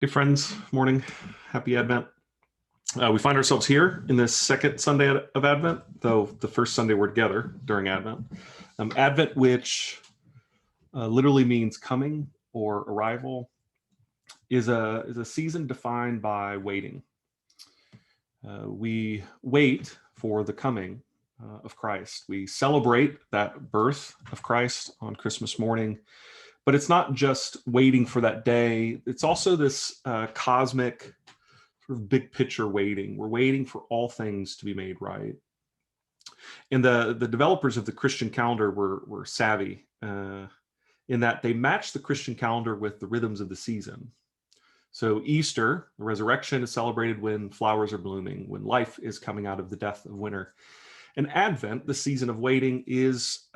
Hey friends, morning, happy Advent. We find ourselves here in this second Sunday of Advent, though the first Sunday we're together during Advent. Advent, which literally means coming or arrival, is a season defined by waiting. We wait for the coming of Christ. We celebrate that birth of Christ on Christmas morning. But it's not just waiting for that day. It's also this cosmic, sort of big picture waiting. We're waiting for all things to be made right. And the developers of the Christian calendar were savvy in that they matched the Christian calendar with the rhythms of the season. So Easter, the resurrection, is celebrated when flowers are blooming, when life is coming out of the death of winter. And Advent, the season of waiting, is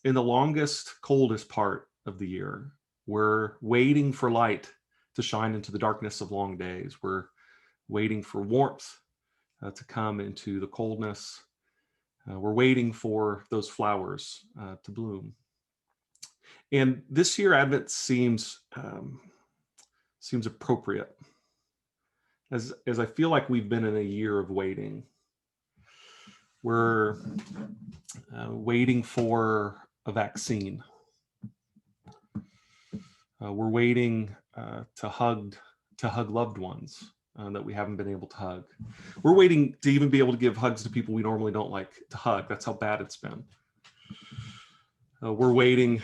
in the longest, coldest part of the year. We're waiting for light to shine into the darkness of long days. We're waiting for warmth to come into the coldness. We're waiting for those flowers to bloom. And this year, Advent seems appropriate, as I feel like we've been in a year of waiting. We're waiting for a vaccine. We're waiting to hug loved ones that we haven't been able to hug. We're waiting to even be able to give hugs to people we normally don't like to hug. That's how bad it's been. We're waiting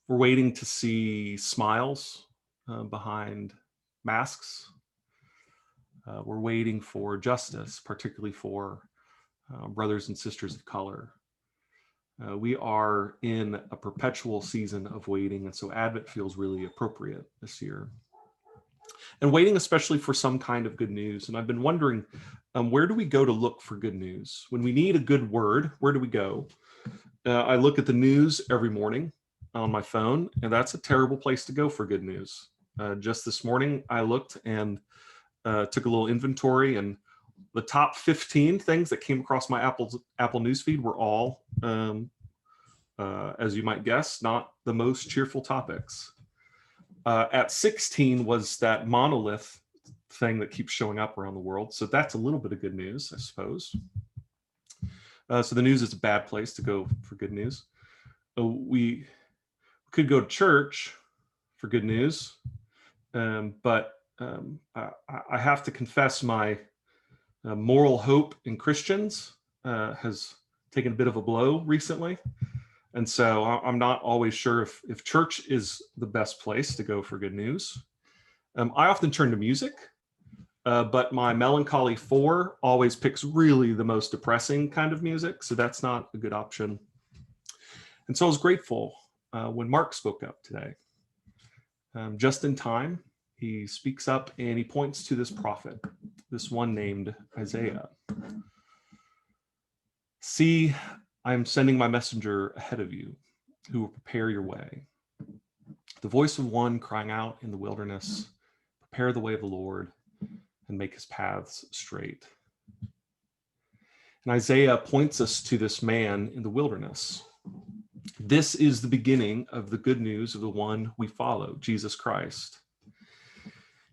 to see smiles behind masks. We're waiting for justice, particularly for brothers and sisters of color. We are in a perpetual season of waiting, and so Advent feels really appropriate this year. And waiting especially for some kind of good news. And I've been wondering, where do we go to look for good news? When we need a good word, where do we go? I look at the news every morning on my phone, and that's a terrible place to go for good news. Just this morning, I looked and took a little inventory, and the top 15 things that came across my Apple newsfeed were all, as you might guess, not the most cheerful topics. At 16 was that monolith thing that keeps showing up around the world. So that's a little bit of good news, I suppose. So the news is a bad place to go for good news. We could go to church for good news, but I have to confess my moral hope in Christians has taken a bit of a blow recently. And so I'm not always sure if church is the best place to go for good news. I often turn to music, but my Melancholy 4 always picks really the most depressing kind of music, so that's not a good option. And so I was grateful when Mark spoke up today. Just in time, he speaks up and he points to this prophet, this one named Isaiah. See, I am sending my messenger ahead of you, who will prepare your way. The voice of one crying out in the wilderness, prepare the way of the Lord and make his paths straight. And Isaiah points us to this man in the wilderness. This is the beginning of the good news of the one we follow, Jesus Christ.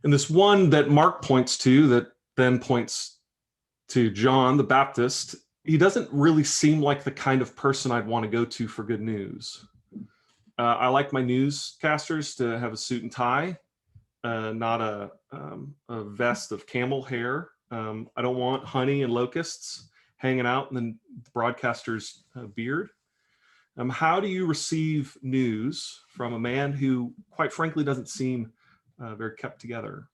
And this one that Mark points to, that then points to John the Baptist, he doesn't really seem like the kind of person I'd want to go to for good news. I like my newscasters to have a suit and tie, not a vest of camel hair. I don't want honey and locusts hanging out in the broadcaster's beard. How do you receive news from a man who, quite frankly, doesn't seem very kept together?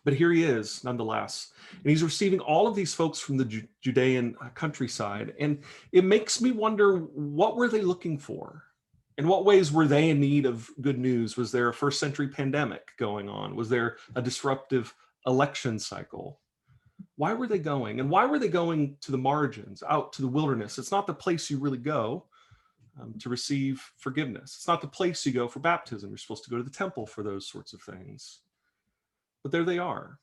But here he is, nonetheless. And he's receiving all of these folks from the Judean countryside. And it makes me wonder, what were they looking for? In what ways were they in need of good news? Was there a first century pandemic going on? Was there a disruptive election cycle? Why were they going? And why were they going to the margins, out to the wilderness? It's not the place you really go to receive forgiveness. It's not the place you go for baptism. You're supposed to go to the temple for those sorts of things. But there they are.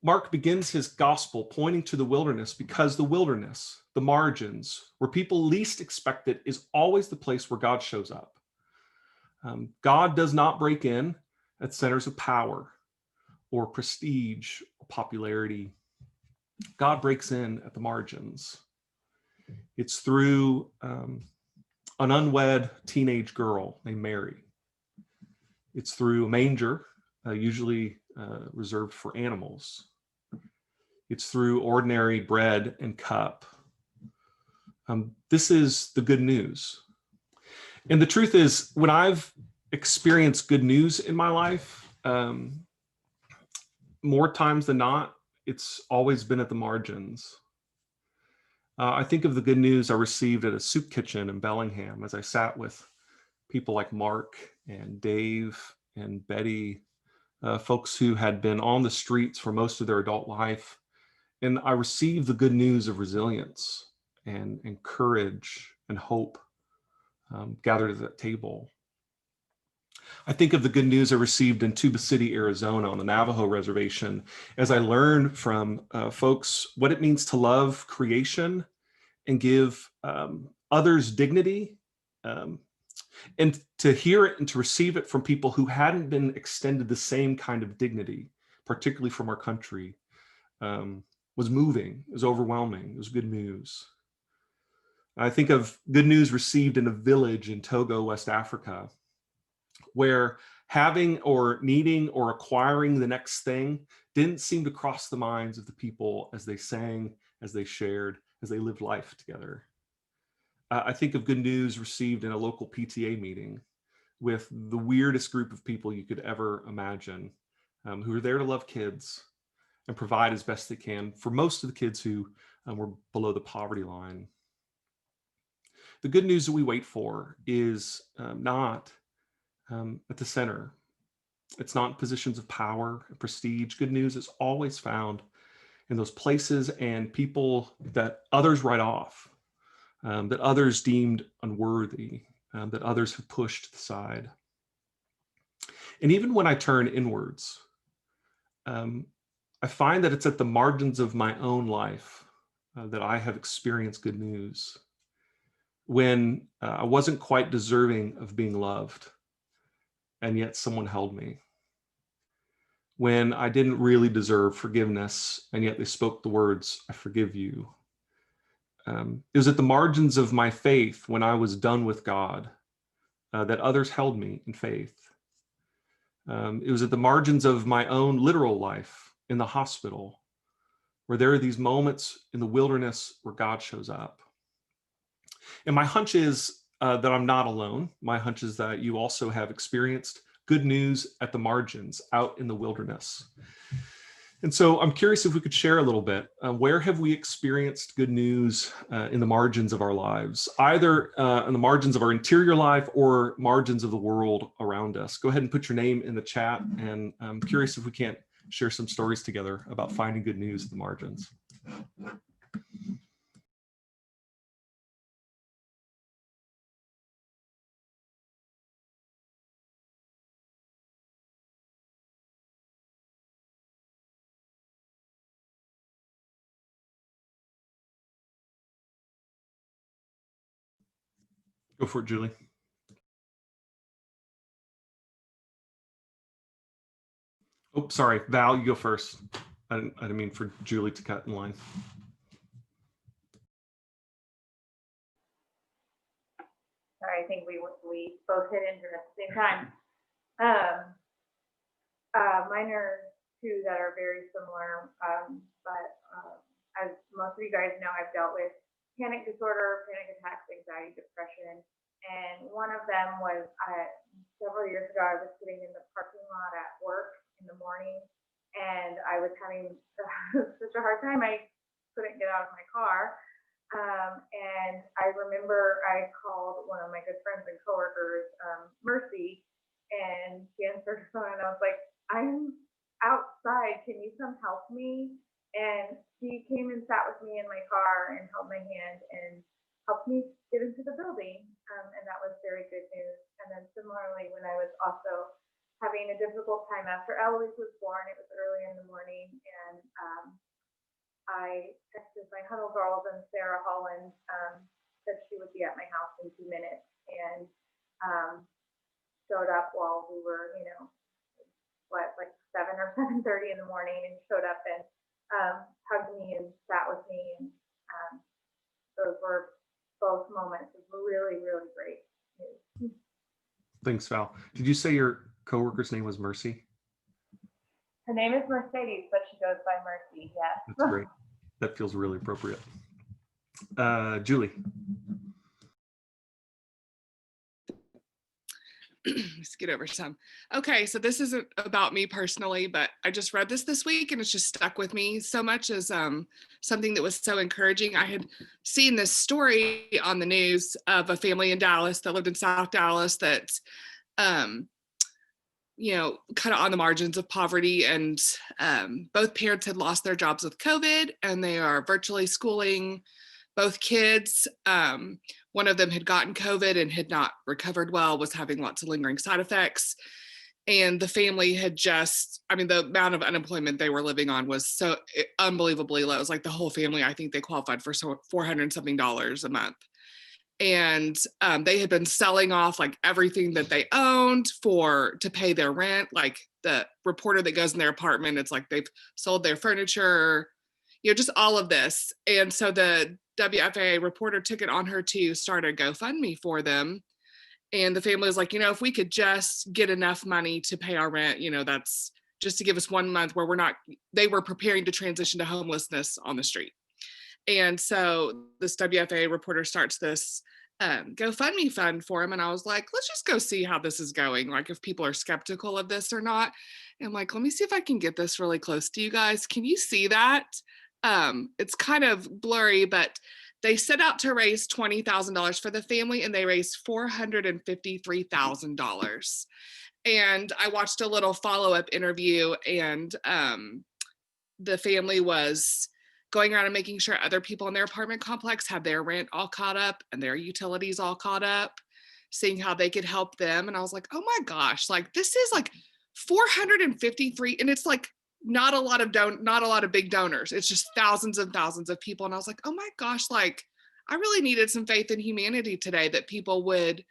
Mark begins his gospel pointing to the wilderness because the wilderness, the margins, where people least expect it, is always the place where God shows up. God does not break in at centers of power or prestige or popularity. God breaks in at the margins. It's through an unwed teenage girl named Mary. It's through a manger, usually reserved for animals. It's through ordinary bread and cup. This is the good news. And the truth is, when I've experienced good news in my life, more times than not, it's always been at the margins. I think of the good news I received at a soup kitchen in Bellingham as I sat with people like Mark and Dave and Betty, folks who had been on the streets for most of their adult life. And I received the good news of resilience and courage and hope gathered at that table. I think of the good news I received in Tuba City, Arizona on the Navajo reservation as I learned from folks what it means to love creation and give others dignity, and to hear it and to receive it from people who hadn't been extended the same kind of dignity, particularly from our country, was moving, it was overwhelming, it was good news. I think of good news received in a village in Togo, West Africa, where having or needing or acquiring the next thing didn't seem to cross the minds of the people as they sang, as they shared, as they lived life together. I think of good news received in a local PTA meeting with the weirdest group of people you could ever imagine, who are there to love kids and provide as best they can for most of the kids who were below the poverty line. The good news that we wait for is not at the center. It's not in positions of power and prestige. Good news is always found in those places and people that others write off, that others deemed unworthy, that others have pushed to the side. And even when I turn inwards, I find that it's at the margins of my own life that I have experienced good news. When I wasn't quite deserving of being loved, and yet someone held me. When I didn't really deserve forgiveness, and yet they spoke the words, "I forgive you." It was at the margins of my faith when I was done with God that others held me in faith. It was at the margins of my own literal life in the hospital, where there are these moments in the wilderness where God shows up. And my hunch is that I'm not alone. My hunch is that you also have experienced good news at the margins, out in the wilderness. And so I'm curious if we could share a little bit. Where have we experienced good news in the margins of our lives, either in the margins of our interior life or margins of the world around us? Go ahead and put your name in the chat. And I'm curious if we can't share some stories together about finding good news at the margins. Go for it, Julie. Oh, sorry, Val, you go first. I didn't mean for Julie to cut in line. Sorry, I think we both hit enter at the same time. Mine are two that are very similar, but as most of you guys know, I've dealt with panic disorder, panic attacks, anxiety, depression, and one of them was several years ago. I was sitting in the parking lot at work in the morning, and I was having such a hard time. I couldn't get out of my car. And I remember I called one of my good friends and coworkers, Mercy, and she answered her phone, and I was like, "I'm outside. Can you come help me?" And she came and sat with me in my car and held my hand and helped me get into the building. And that was very good news. And then similarly, when I was also having a difficult time after Eloise was born, it was early in the morning, and I texted my huddle girls, and Sarah Holland said she would be at my house in 2 minutes. And showed up while we were, like 7 or 7:30 in the morning, and showed up and hugged me and sat with me, and those were both moments of really, really great news. Thanks, Val. Did you say your coworker's name was Mercy? Her name is Mercedes, but she goes by Mercy. Yes. That's great. That feels really appropriate. Julie. Let's get over some. Okay, so this isn't about me personally, but I just read this week and it's just stuck with me so much as something that was so encouraging. I had seen this story on the news of a family in Dallas that lived in South Dallas that, kind of on the margins of poverty, and both parents had lost their jobs with COVID, and they are virtually schooling both kids. One of them had gotten COVID and had not recovered well, was having lots of lingering side effects. And the family had the amount of unemployment they were living on was so unbelievably low. It was like the whole family, I think they qualified for $400 something a month. And they had been selling off like everything that they owned to pay their rent. Like the reporter that goes in their apartment, it's like they've sold their furniture, just all of this. And so the WFAA reporter took it on her to start a GoFundMe for them. And the family was like, if we could just get enough money to pay our rent, that's just to give us 1 month where they were preparing to transition to homelessness on the street. And so this WFAA reporter starts this GoFundMe fund for him. And I was like, let's just go see how this is going. Like if people are skeptical of this or not. And I'm like, let me see if I can get this really close to you guys. Can you see that? It's kind of blurry, but they set out to raise $20,000 for the family, and they raised $453,000. And I watched a little follow-up interview, and the family was going around and making sure other people in their apartment complex had their rent all caught up and their utilities all caught up, seeing how they could help them. And I was like, oh my gosh, like this is like 453, and it's like not a lot of big donors. It's just thousands and thousands of people. And I was like, oh my gosh, like I really needed some faith in humanity today, that people would,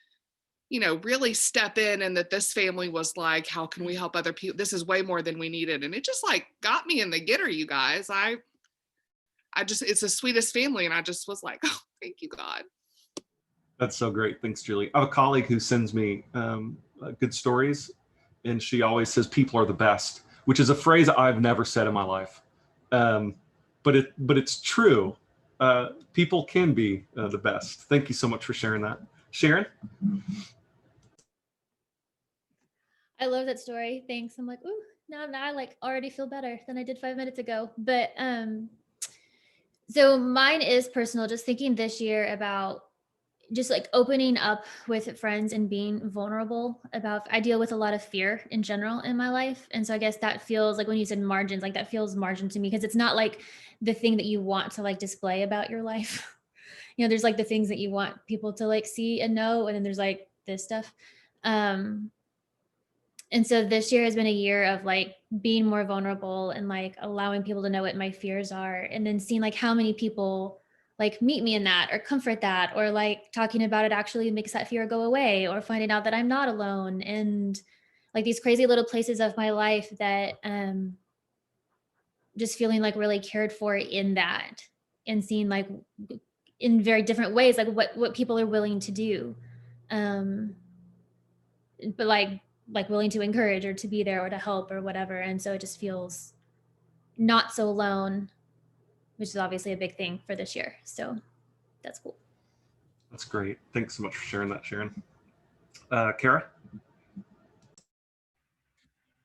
really step in, and that this family was like, how can we help other people? This is way more than we needed. And it just like got me in the getter, you guys. It's the sweetest family. And I just was like, oh, thank you, God. That's so great. Thanks, Julie. I have a colleague who sends me good stories, and she always says people are the best, which is a phrase I've never said in my life. But it's true. People can be the best. Thank you so much for sharing that. Sharon? I love that story. Thanks. I'm like, ooh, now I like already feel better than I did 5 minutes ago. But so mine is personal, just thinking this year about just like opening up with friends and being vulnerable about, I deal with a lot of fear in general in my life. And so I guess that feels like, when you said margins, like that feels margin to me, because it's not like the thing that you want to like display about your life. There's like the things that you want people to like see and know. And then there's like this stuff. And so this year has been a year of like being more vulnerable and like allowing people to know what my fears are, and then seeing like how many people like meet me in that or comfort that, or like talking about it actually makes that fear go away, or finding out that I'm not alone, and like these crazy little places of my life that just feeling like really cared for in that, and seeing like in very different ways like what people are willing to do, but like willing to encourage or to be there or to help or whatever. And so it just feels not so alone, which is obviously a big thing for this year. So that's cool. That's great. Thanks so much for sharing that, Sharon. Kara?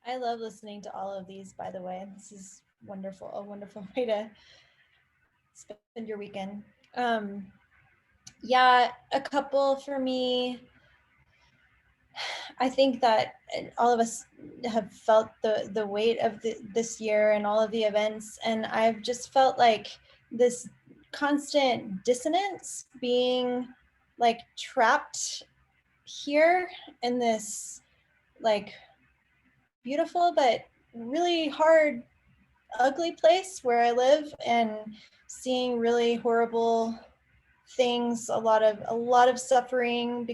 I love listening to all of these, by the way. This is wonderful, a wonderful way to spend your weekend. Yeah, a couple for me. I think that all of us have felt the weight of this year and all of the events. And I've just felt like this constant dissonance, being like trapped here in this like beautiful but really hard, ugly place where I live, and seeing really horrible things, a lot of suffering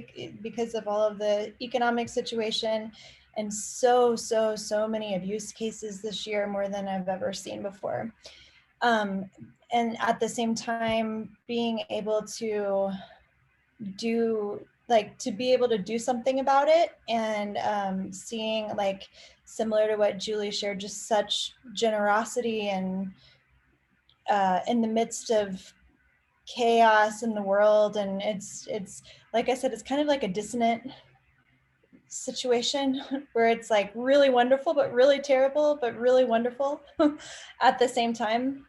because of all of the economic situation, and so many abuse cases this year, more than I've ever seen before. And at the same time, being able to be able to do something about it, and seeing, like, similar to what Julie shared, just such generosity and in the midst of chaos in the world. And it's like I said, it's kind of like a dissonant situation where it's like really wonderful but really terrible but really wonderful at the same time.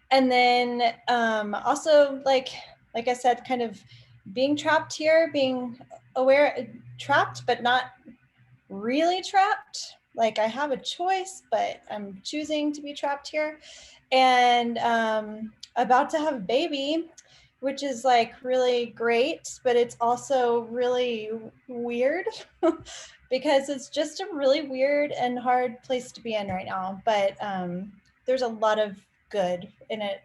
And then also, like I said, kind of being trapped here, being aware, trapped but not really trapped. Like, I have a choice, but I'm choosing to be trapped here. And about to have a baby, which is like really great, but it's also really weird because it's just a really weird and hard place to be in right now. But there's a lot of good in it,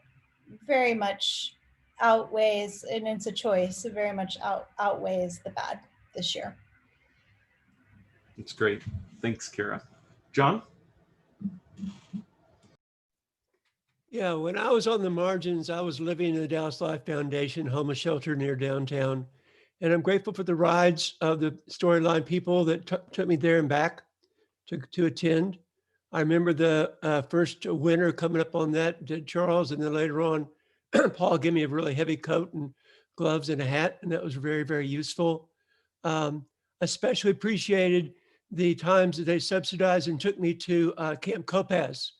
very much outweighs, and it's a choice, it very much outweighs the bad this year. It's great. Thanks, Kara. John? Yeah, when I was on the margins, I was living in the Dallas Life Foundation homeless shelter near downtown. And I'm grateful for the rides of the Storyline people that took me there and back to attend. I remember the first winter coming up on that, to Charles, and then later on, Paul gave me a really heavy coat and gloves and a hat, and that was very, very useful. Especially appreciated the times that they subsidized and took me to Camp Copas,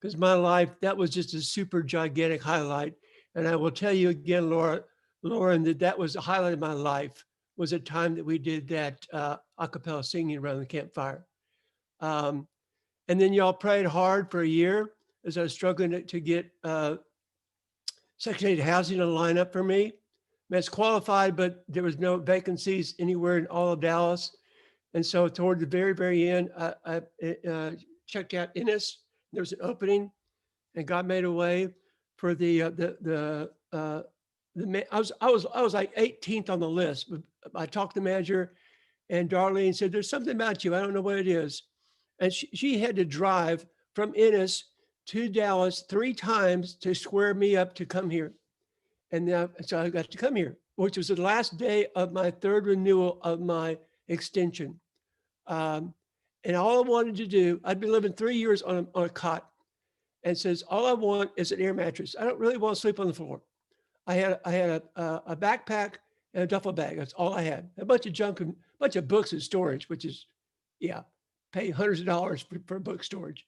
because my life, that was just a super gigantic highlight. And I will tell you again, Lauren, that was the highlight of my life, was a time that we did that a cappella singing around the campfire. And then y'all prayed hard for a year as I was struggling to get Section 8 housing to line up for me. I was qualified, but there was no vacancies anywhere in all of Dallas. And so toward the very, very end, I checked out Ennis. There was an opening, and God made a way for I was like 18th on the list. I talked to the manager, and Darlene said, "There's something about you. I don't know what it is." And she had to drive from Ennis to Dallas 3 times to square me up to come here. And so I got to come here, which was the last day of my 3rd renewal of my extension. And all I wanted to do, I'd been living 3 years on a cot, and says, all I want is an air mattress. I don't really want to sleep on the floor. I had a backpack and a duffel bag. That's all I had. A bunch of junk and a bunch of books in storage, which is, yeah, pay hundreds of dollars for book storage.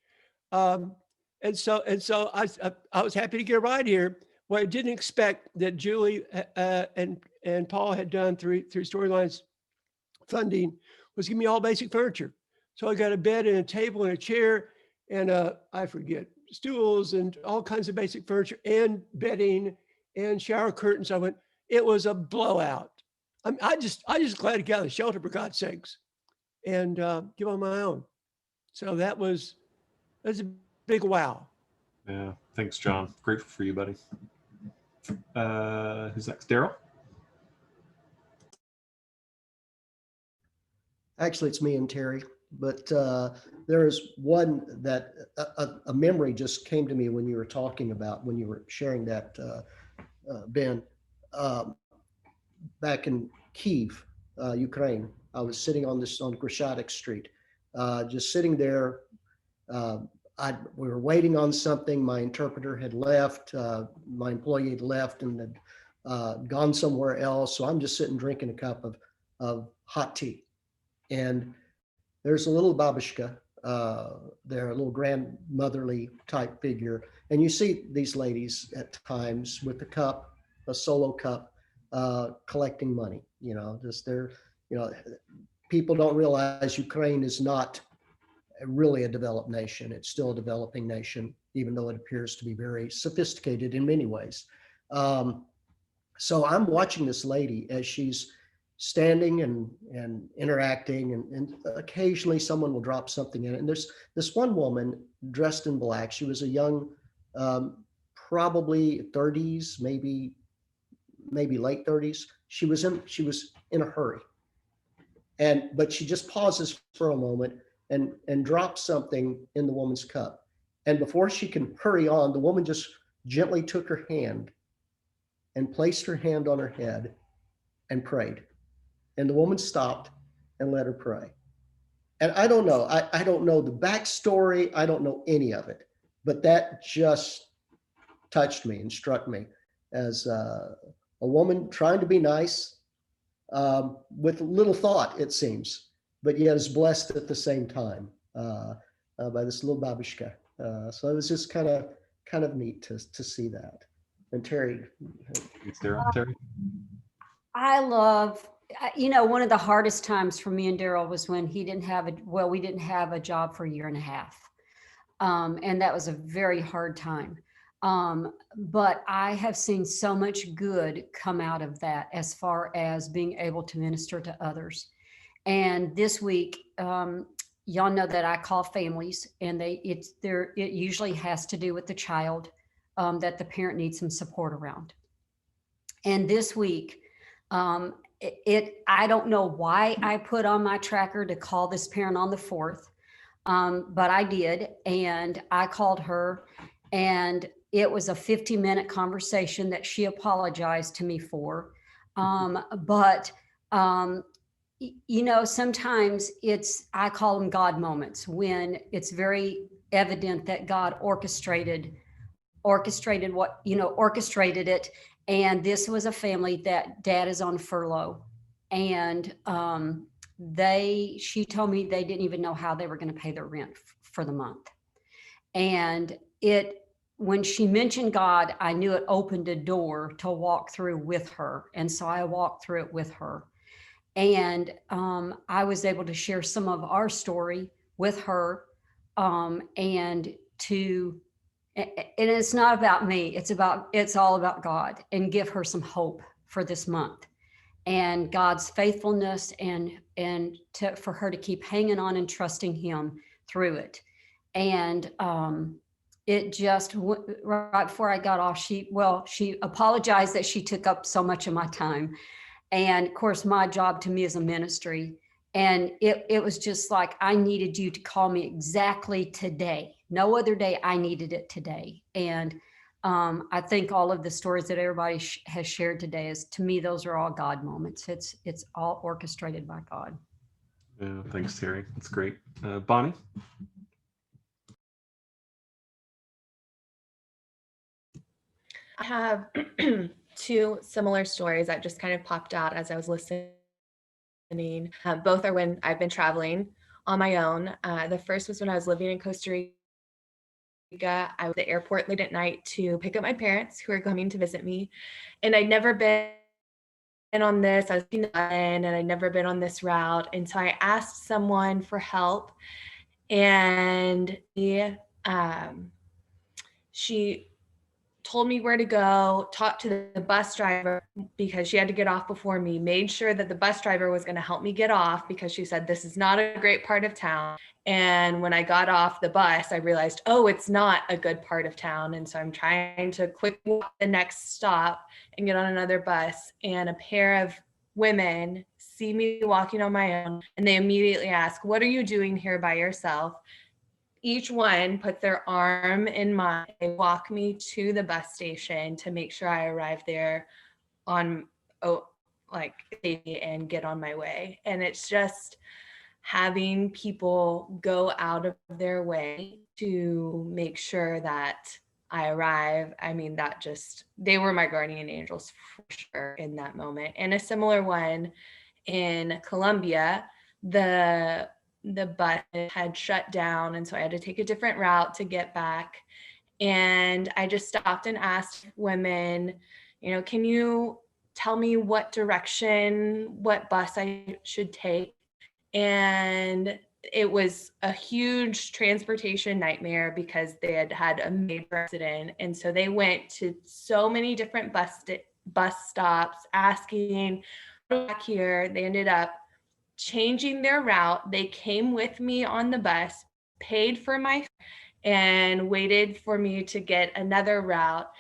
And so I was happy to get a ride here. What I didn't expect that Julie and Paul had done through Storylines funding was give me all basic furniture. So I got a bed and a table and a chair and I forget, stools and all kinds of basic furniture and bedding and shower curtains. It was a blowout. I just glad to get out of the shelter, for God's sakes, and give on my own. So that's a big wow. Yeah, thanks, John. Grateful for you, buddy. Who's next? Daryl? Actually, it's me and Terry, but there is one that a memory just came to me when you were talking about, when you were sharing that, Ben. Back in Kyiv, Ukraine, I was sitting on Grishadek Street, just sitting there. We were waiting on something. My interpreter had left. My employee had left and had gone somewhere else. So I'm just sitting drinking a cup of hot tea. And there's a little babushka there, a little grandmotherly type figure. And you see these ladies at times with a cup, a solo cup, collecting money, just they're, people don't realize Ukraine is not really a developed nation. It's still a developing nation, even though it appears to be very sophisticated in many ways. So I'm watching this lady as she's standing and interacting, and occasionally someone will drop something in it. And there's this one woman dressed in black. She was a young, probably 30s, maybe maybe late 30s. She was in a hurry. But she just pauses for a moment and drops something in the woman's cup. And before she can hurry on, the woman just gently took her hand and placed her hand on her head and prayed. And the woman stopped and let her pray. And I don't know. I don't know the backstory. I don't know any of it. But that just touched me and struck me as a woman trying to be nice, with little thought, it seems, but yet is blessed at the same time by this little babushka. So it was just kind of neat to see that. And Terry. Terry? I love, one of the hardest times for me and Daryl was when we didn't have a job for a year and a half. And that was a very hard time. But I have seen so much good come out of that as far as being able to minister to others. And this week, y'all know that I call families, and it usually has to do with the child that the parent needs some support around. And this week, I don't know why I put on my tracker to call this parent on the 4th, but I did, and I called her, and it was a 50-minute conversation that she apologized to me for. But sometimes I call them God moments, when it's very evident that God orchestrated it. And this was a family that dad is on furlough, and she told me they didn't even know how they were going to pay their rent for the month. And when she mentioned God, I knew it opened a door to walk through with her. And so I walked through it with her. And I was able to share some of our story with her, and it's not about me. It's all about God, and give her some hope for this month and God's faithfulness, and for her to keep hanging on and trusting him through it. And it just, right before I got off, she apologized that she took up so much of my time. And of course, my job to me is a ministry. And it was just like, I needed you to call me exactly today. No other day, I needed it today. And I think all of the stories that everybody has shared today, to me, those are all God moments. It's all orchestrated by God. Yeah, thanks, Terry. That's great. Bonnie? I have two similar stories that just kind of popped out as I was listening. Both are when I've been traveling on my own. The first was when I was living in Costa Rica. I was at the airport late at night to pick up my parents who were coming to visit me. And I'd never been on this. I was and I'd never been on this route. And so I asked someone for help, and she told me where to go, talked to the bus driver because she had to get off before me, made sure that the bus driver was going to help me get off because she said, this is not a great part of town. And when I got off the bus, I realized, oh, it's not a good part of town. And so I'm trying to quickly walk the next stop and get on another bus. And a pair of women see me walking on my own, and they immediately ask, what are you doing here by yourself? Each one put their arm in mine. They walk me to the bus station to make sure I arrive there on safety and get on my way. And it's just having people go out of their way to make sure that I arrive. I mean, they were my guardian angels for sure in that moment. And a similar one in Colombia, the bus had shut down, and so I had to take a different route to get back. And I just stopped and asked women, can you tell me what bus I should take? And it was a huge transportation nightmare because they had a major accident. And so they went to so many different bus stops asking, back here. They ended up changing their route. They came with me on the bus, paid for my and waited for me to get another route.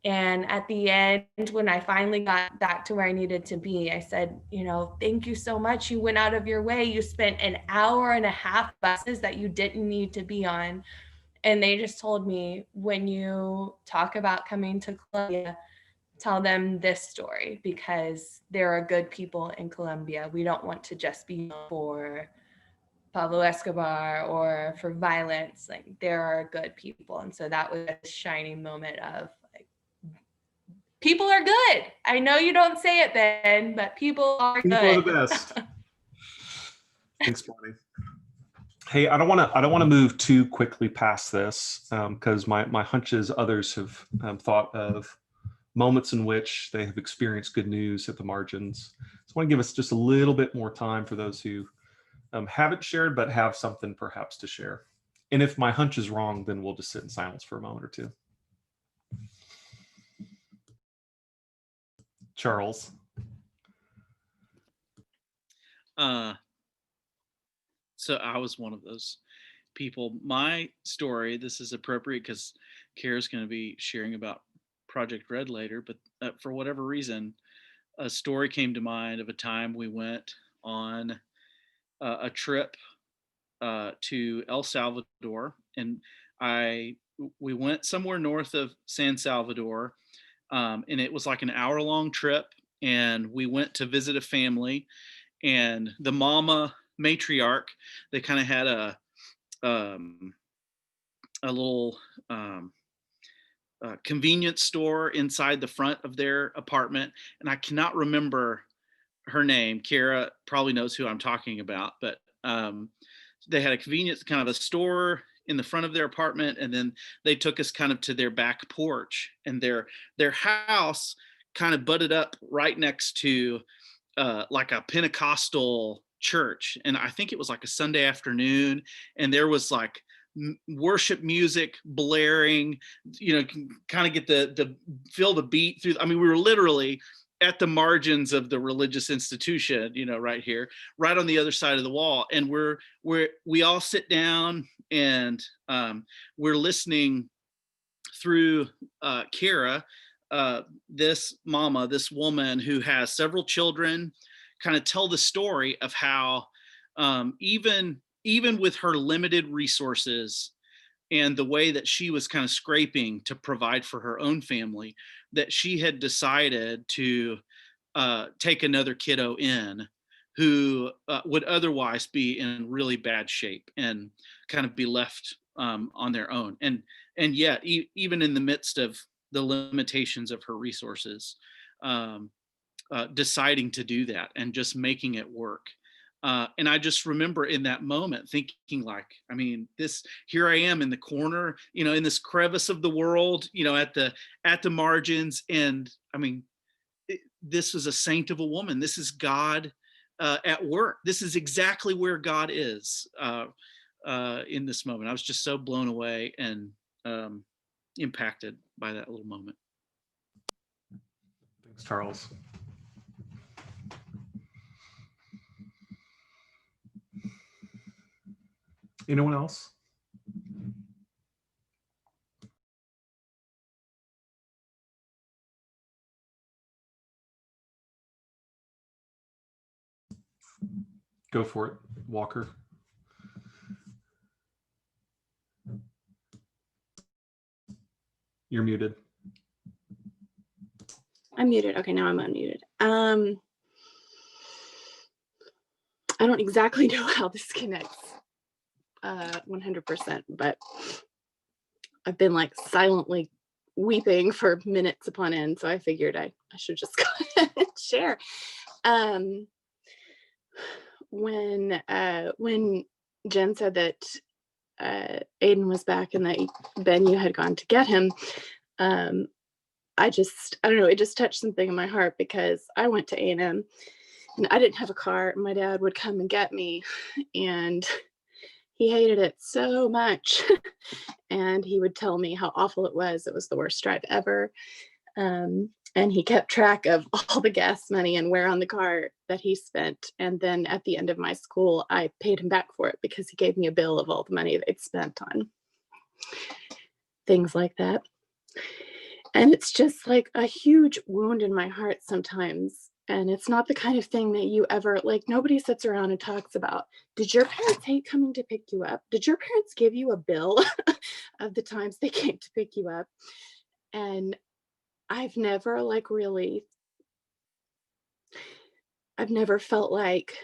And at the end, when I finally got back to where I needed to be, I said, you know, thank you so much. You went out of your way. You spent an hour and a half buses that you didn't need to be on. And they just told me, when you talk about coming to Columbia, tell them this story, because there are good people in Colombia. We don't want to just be known for Pablo Escobar or for violence. Like, there are good people. And so that was a shining moment of like, people are good. I know you don't say it, Ben, but people are People are the good. best. Thanks, Bonnie. Hey, I don't want to move too quickly past this because my hunch is others have thought of moments in which they have experienced good news at the margins. So I want to give us just a little bit more time for those who haven't shared but have something perhaps to share. And if my hunch is wrong, then we'll just sit in silence for a moment or two. Charles. So I was one of those people. My story, this is appropriate because Kara's going to be sharing about Project Red later, but for whatever reason, a story came to mind of a time we went on a trip to El Salvador, and we went somewhere north of San Salvador, and it was like an hour-long trip, and we went to visit a family, and the mama matriarch, they kind of had a little convenience store inside the front of their apartment, and I cannot remember her name. Kara probably knows who I'm talking about, but they had a convenience, kind of a store in the front of their apartment, and then they took us kind of to their back porch, and their house kind of butted up right next to like a Pentecostal church. And I think it was like a Sunday afternoon, and there was like worship music blaring, you know, kind of get the feel the beat through. I mean, we were literally at the margins of the religious institution, you know, right here, right on the other side of the wall. And we all sit down, and we're listening through Kara, this mama, this woman who has several children, kind of tell the story of how even with her limited resources and the way that she was kind of scraping to provide for her own family, that she had decided to take another kiddo in who would otherwise be in really bad shape and kind of be left on their own. And yet, even in the midst of the limitations of her resources, deciding to do that and just making it work. And I just remember in that moment thinking, like, I mean, here I am in the corner, you know, in this crevice of the world, you know, at the margins. And I mean, this is a saint of a woman. This is God at work. This is exactly where God is in this moment. I was just so blown away and impacted by that little moment. Thanks, Charles. Anyone else? Go for it, Walker. You're muted. I'm muted. Okay, now I'm unmuted. I don't exactly know how this connects 100%, but I've been like silently weeping for minutes upon end, so I figured I should just go ahead and share. When Jen said that Aiden was back and that Ben, you had gone to get him, I don't know, it just touched something in my heart, because I went to A&M and I didn't have a car. My dad would come and get me, and he hated it so much. And he would tell me how awful it was. It was the worst drive ever. And he kept track of all the gas money and wear on the car that he spent. And then at the end of my school, I paid him back for it, because he gave me a bill of all the money they'd spent on things like that. And it's just like a huge wound in my heart sometimes. And it's not the kind of thing that you ever, like, nobody sits around and talks about, did your parents hate coming to pick you up? Did your parents give you a bill of the times they came to pick you up? And I've never like really, I've never felt like,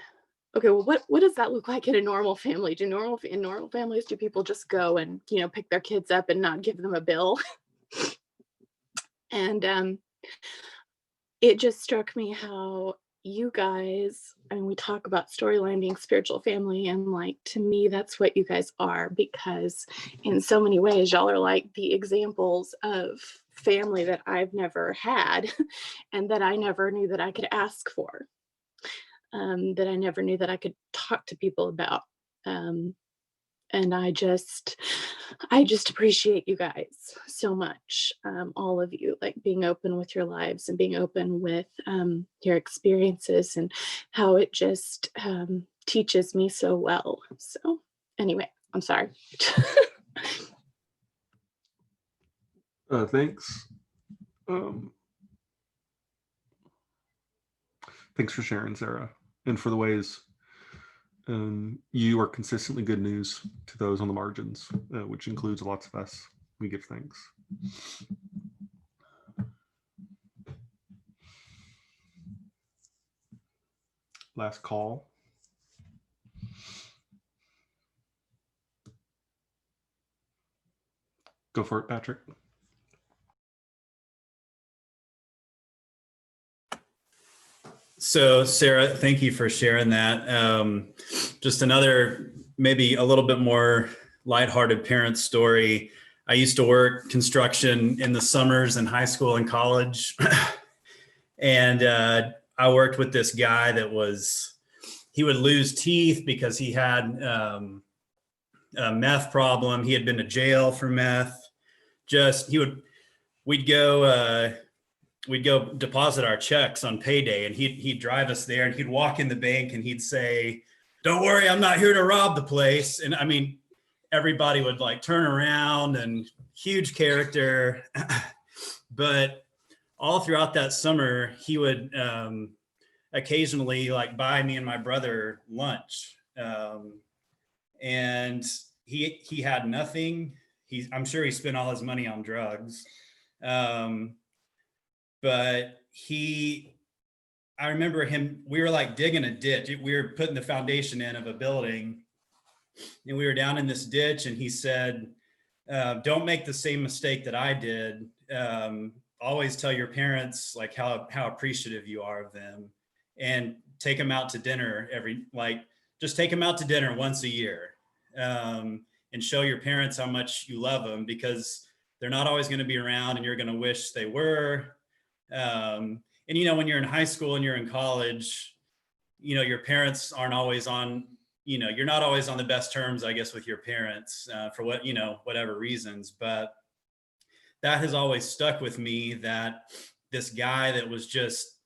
okay, well, what does that look like in a normal family? In normal families, do people just go and, pick their kids up and not give them a bill? And it just struck me how you guys, I mean, we talk about storyline being spiritual family, and like, to me, that's what you guys are, because in so many ways, y'all are like the examples of family that I've never had and that I never knew that I could ask for, that I never knew that I could talk to people about. And I just appreciate you guys so much, all of you, like being open with your lives and being open with your experiences, and how it just teaches me so well. So anyway, I'm sorry. Thanks. Thanks for sharing, Sarah, and for the ways you are consistently good news to those on the margins, which includes lots of us. We give thanks. Last call. Go for it, Patrick. So, Sarah, thank you for sharing that. Just another, maybe a little bit more lighthearted parent story. I used to work construction in the summers in high school and college. And I worked with this guy he would lose teeth because he had a meth problem. He had been to jail for meth. We'd go deposit our checks on payday, and he'd drive us there, and he'd walk in the bank and he'd say, "Don't worry, I'm not here to rob the place." And I mean, everybody would like turn around, and huge character. But all throughout that summer, he would occasionally like buy me and my brother lunch. And he had nothing. I'm sure he spent all his money on drugs. But I remember him, we were like digging a ditch. We were putting the foundation in of a building, and we were down in this ditch, and he said, don't make the same mistake that I did. Always tell your parents like how appreciative you are of them, and take them out to dinner just take them out to dinner once a year, and show your parents how much you love them, because they're not always going to be around, and you're going to wish they were. And when you're in high school and you're in college, your parents aren't always on, you're not always on the best terms, I guess, with your parents, for whatever reasons. But that has always stuck with me, that this guy that was just,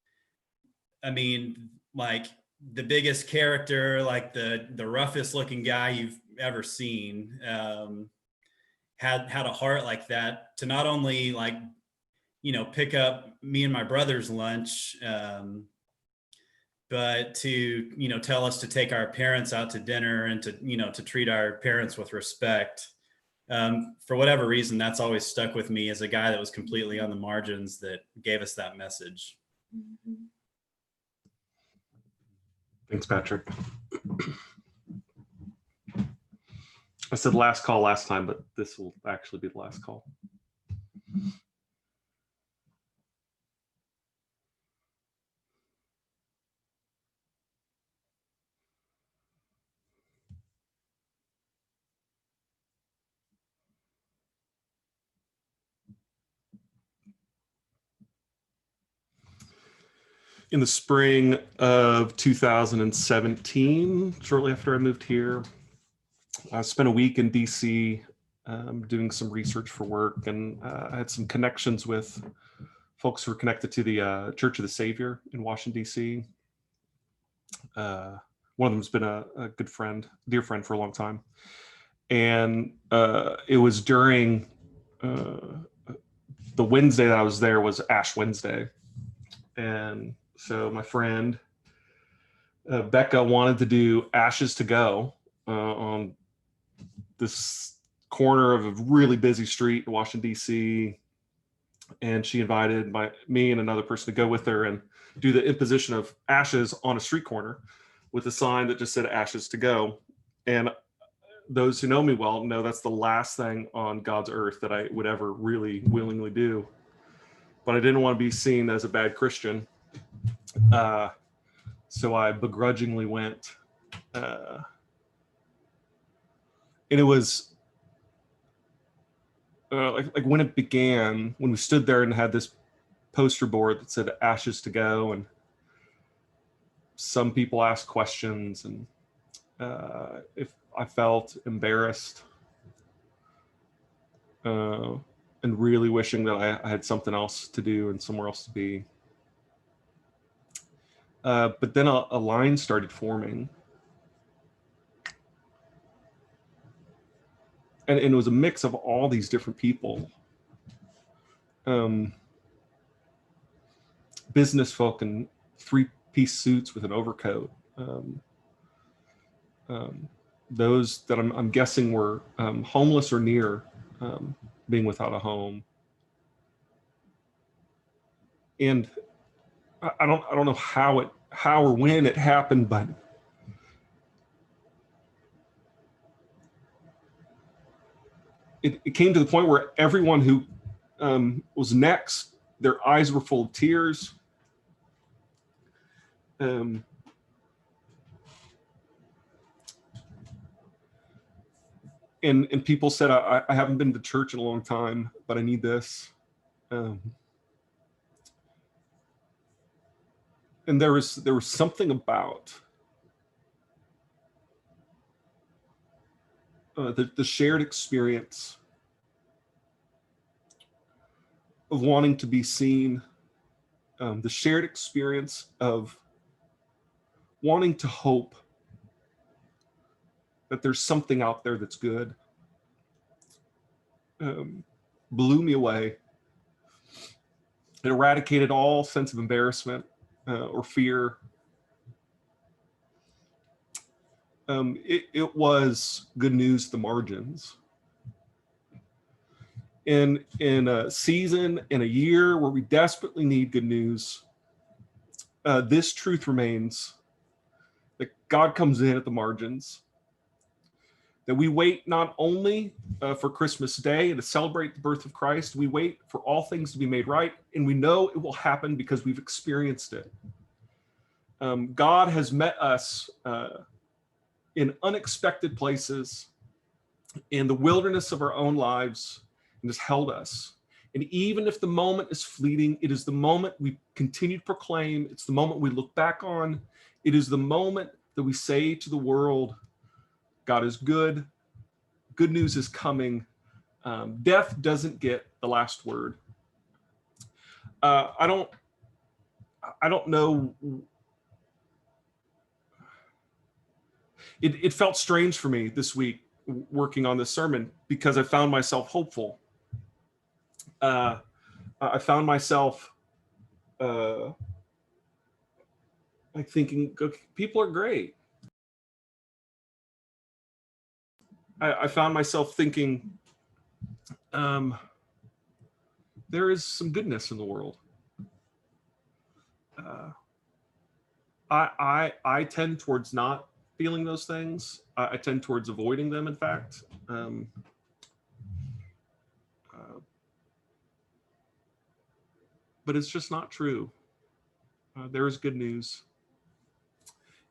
I mean, like the biggest character, like the roughest looking guy you've ever seen, had a heart like that, to not only like, pick up me and my brother's lunch, but to, tell us to take our parents out to dinner, and to treat our parents with respect. For whatever reason, that's always stuck with me, as a guy that was completely on the margins that gave us that message. Thanks, Patrick. I said last call last time, but this will actually be the last call. In the spring of 2017, shortly after I moved here, I spent a week in DC doing some research for work, and I had some connections with folks who were connected to the Church of the Savior in Washington, DC. One of them has been a good friend, dear friend for a long time. And it was during the Wednesday that I was there was Ash Wednesday. And so my friend Becca wanted to do Ashes to Go on this corner of a really busy street in Washington, D.C. And she invited me and another person to go with her and do the imposition of ashes on a street corner with a sign that just said Ashes to Go. And those who know me well know that's the last thing on God's earth that I would ever really willingly do. But I didn't want to be seen as a bad Christian. So I begrudgingly went. And it was like when it began, when we stood there and had this poster board that said Ashes to Go, and some people asked questions, and if I felt embarrassed and really wishing that I had something else to do and somewhere else to be. But then a line started forming. And it was a mix of all these different people. Business folk in 3-piece suits with an overcoat. Those that I'm guessing were homeless or near being without a home. And I don't know how or when it happened, but it came to the point where everyone who was next, their eyes were full of tears. And people said, I haven't been to church in a long time, but I need this. And there was something about the shared experience of wanting to be seen, the shared experience of wanting to hope that there's something out there that's good, blew me away. It eradicated all sense of embarrassment or fear. It was good news at the margins. In a season, in a year where we desperately need good news, this truth remains that God comes in at the margins, that we wait not only for Christmas Day and to celebrate the birth of Christ, we wait for all things to be made right, and we know it will happen because we've experienced it. God has met us in unexpected places, in the wilderness of our own lives, and has held us. And even if the moment is fleeting, it is the moment we continue to proclaim. It's the moment we look back on. It is the moment that we say to the world, God is good. Good news is coming. Death doesn't get the last word. I don't know. It felt strange for me this week working on this sermon because I found myself hopeful. I found myself like thinking, okay, people are great. I found myself thinking, there is some goodness in the world. I tend towards not feeling those things. I tend towards avoiding them, in fact. But it's just not true. There is good news.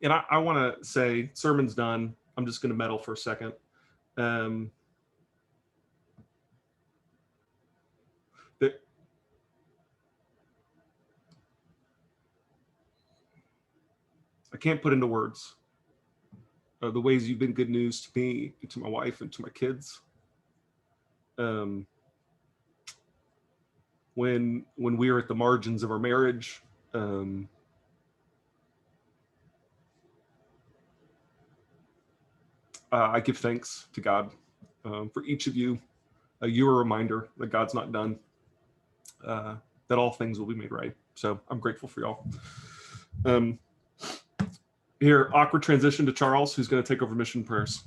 And I want to say, sermon's done. I'm just going to meddle for a second. I can't put into words the ways you've been good news to me, to my wife, and to my kids. When we were at the margins of our marriage, I give thanks to God for each of you. You're a reminder that God's not done. that all things will be made right. So I'm grateful for y'all. Here, awkward transition to Charles, who's going to take over mission prayers.